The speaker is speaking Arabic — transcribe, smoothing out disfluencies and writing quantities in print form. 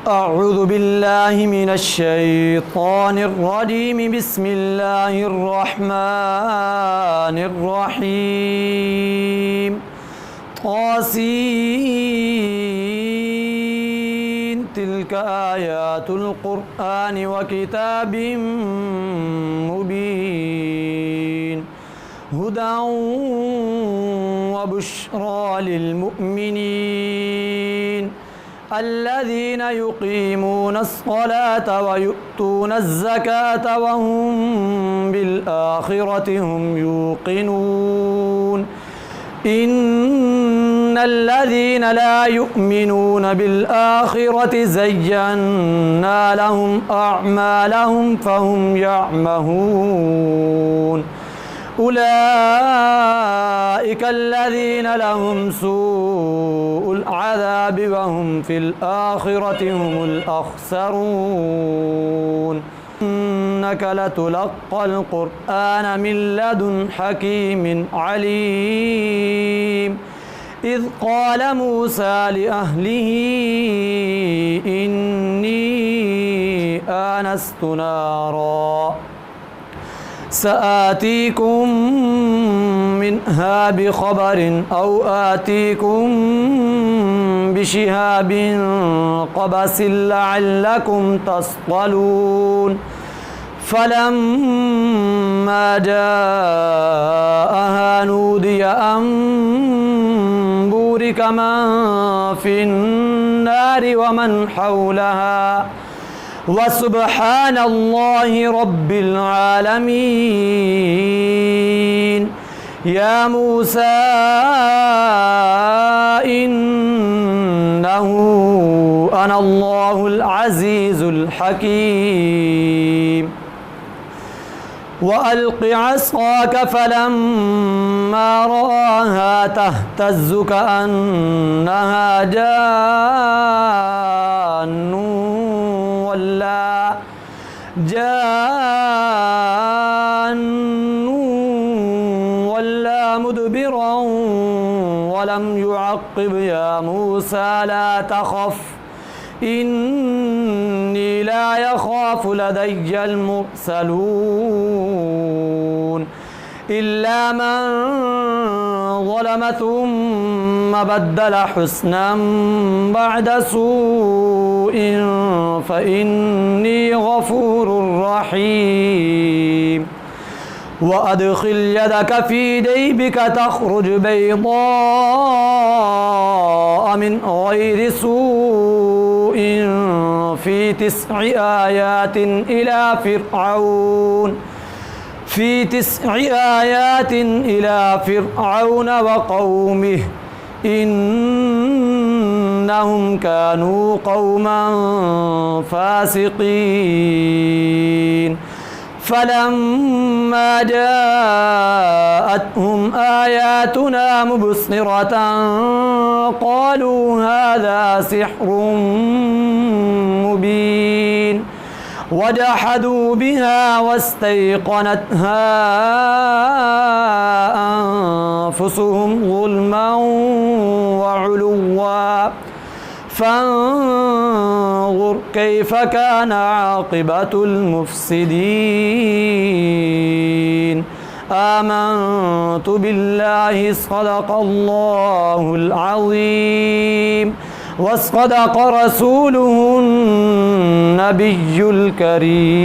أعوذ بالله من الشيطان الرجيم. بسم الله الرحمن الرحيم. طاسين تلك آيات القرآن وكتاب مبين هدى وبشرى للمؤمنين الذين يقيمون الصلاة ويؤتون الزكاة وهم بالآخرة هم يوقنون. إن الذين لا يؤمنون بالآخرة زينا لهم أعمالهم فهم يعمهون. أولئك الذين لهم سوء العذاب وهم في الآخرة هم الأخسرون. إنك لتلقى القرآن من لدن حكيم عليم. إذ قال موسى لأهله إني آنست نارا سآتيكم منها بخبر أو آتيكم بشهاب قبس لعلكم تصطلون. فلما جاءها نودي أن بورك من في النار ومن حولها وسبحان الله رب العالمين. يا موسى إنه أنا الله العزيز الحكيم. وألق عصاك فلما رآها تهتز كأنها جان ولا مدبرا ولم يعقب. يا موسى لا تخف إني لا يخاف لدي المرسلون إلا من ظلم ثم بدل حسنا بعد سوء فإني غفور رحيم. وأدخل يدك في جيبك تخرج بيضاء من غير سوء في 9 آيات إلى فرعون وقومه إنهم كانوا قوما فاسقين. فلما جاءتهم آياتنا مبصرة قالوا هذا سحر مبين وجحدوا بها واستيقنتها أنفسهم ظلما وعلوا فانظر كيف كان عاقبة المفسدين. آمنت بالله صدق الله العظيم وصدق رسوله النبي الكريم.